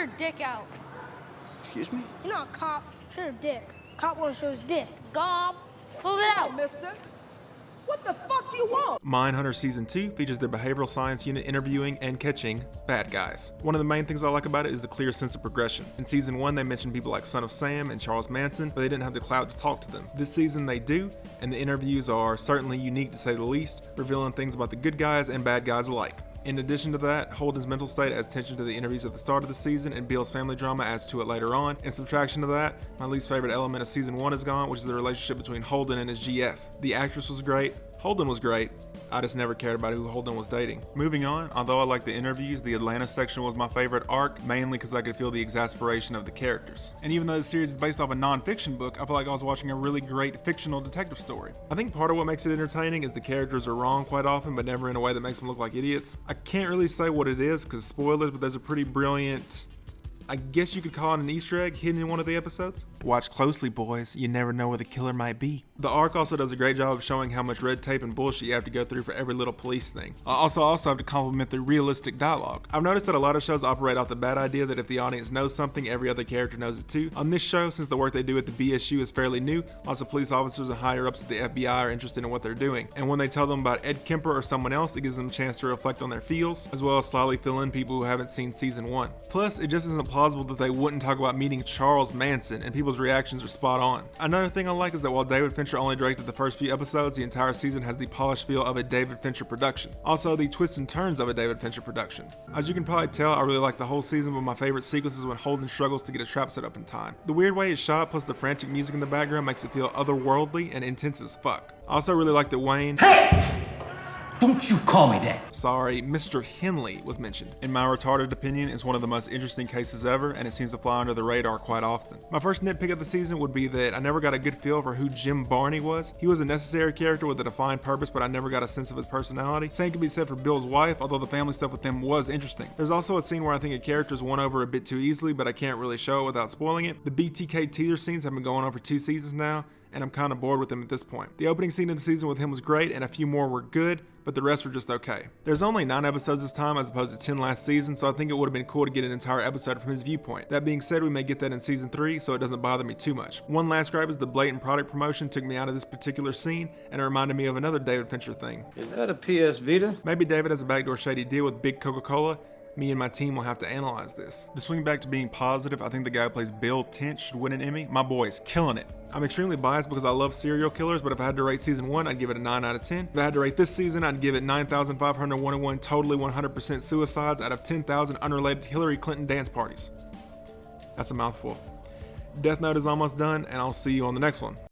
your dick out. Excuse me? You're not a cop. Show your dick. Cop wants to show his dick. Gomp. Pull it out. Mister, what the fuck you want? Mindhunter Season 2 features their behavioral science unit interviewing and catching bad guys. One of the main things I like about it is the clear sense of progression. In Season 1, they mentioned people like Son of Sam and Charles Manson, but they didn't have the clout to talk to them. This season they do, and the interviews are certainly unique to say the least, revealing things about the good guys and bad guys alike. In addition to that, Holden's mental state adds tension to the interviews at the start of the season, and Bill's family drama adds to it later on. In subtraction to that, my least favorite element of Season 1 is gone, which is the relationship between Holden and his GF. The actress was great, Holden was great, I just never cared about who Holden was dating. Moving on, although I like the interviews, the Atlanta section was my favorite arc, mainly because I could feel the exasperation of the characters. And even though the series is based off a non-fiction book, I feel like I was watching a really great fictional detective story. I think part of what makes it entertaining is the characters are wrong quite often, but never in a way that makes them look like idiots. I can't really say what it is because spoilers, but there's a pretty brilliant, I guess you could call it an Easter egg hidden in one of the episodes. Watch closely, boys. You never know where the killer might be. The arc also does a great job of showing how much red tape and bullshit you have to go through for every little police thing. I also have to compliment the realistic dialogue. I've noticed that a lot of shows operate off the bad idea that if the audience knows something, every other character knows it too. On this show, since the work they do at the BSU is fairly new, lots of police officers and higher ups at the FBI are interested in what they're doing. And when they tell them about Ed Kemper or someone else, it gives them a chance to reflect on their feels, as well as slyly fill in people who haven't seen Season 1. Plus, it just isn't plausible that they wouldn't talk about meeting Charles Manson, and people's reactions are spot on. Another thing I like is that while David Fincher only directed the first few episodes, the entire season has the polished feel of a David Fincher production. Also, the twists and turns of a David Fincher production. As you can probably tell, I really like the whole season, but my favorite sequence is when Holden struggles to get a trap set up in time. The weird way it's shot, plus the frantic music in the background, makes it feel otherworldly and intense as fuck. I also really like that Wayne— Don't you call me that. Sorry, Mr. Henley was mentioned. In my retarded opinion, it's one of the most interesting cases ever, and it seems to fly under the radar quite often. My first nitpick of the season would be that I never got a good feel for who Jim Barney was. He was a necessary character with a defined purpose, but I never got a sense of his personality. Same can be said for Bill's wife, although the family stuff with them was interesting. There's also a scene where I think a character is won over a bit too easily, but I can't really show it without spoiling it. The BTK teaser scenes have been going on for 2 seasons now, and I'm kind of bored with him at this point. The opening scene of the season with him was great, and a few more were good, but the rest were just okay. There's only 9 episodes this time as opposed to 10 last season, so I think it would have been cool to get an entire episode from his viewpoint. That being said, we may get that in Season 3, so it doesn't bother me too much. One last gripe is the blatant product promotion took me out of this particular scene, and it reminded me of another David Fincher thing. Is that a PS Vita? Maybe David has a backdoor shady deal with Big Coca-Cola. Me and my team will have to analyze this. To swing back to being positive, I think the guy who plays Bill Tench should win an Emmy. My boy is killing it. I'm extremely biased because I love serial killers, but if I had to rate Season 1, I'd give it a 9 out of 10. If I had to rate this season, I'd give it 9,501 totally 100% suicides out of 10,000 unrelated Hillary Clinton dance parties. That's a mouthful. Death Note is almost done, and I'll see you on the next one.